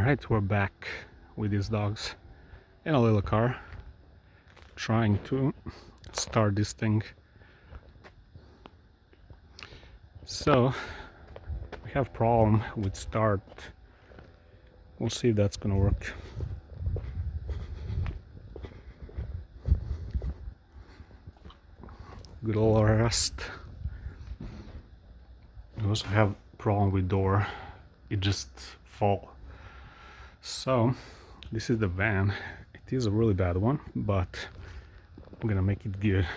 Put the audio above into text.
Alright, we're back with these dogs in a little car, trying to start this thing. So, we have problem with start. We'll see if that's gonna work. Good old rest. We also have problem with door. It just fall. So, this is the van. It is a really bad one, but I'm gonna make it good.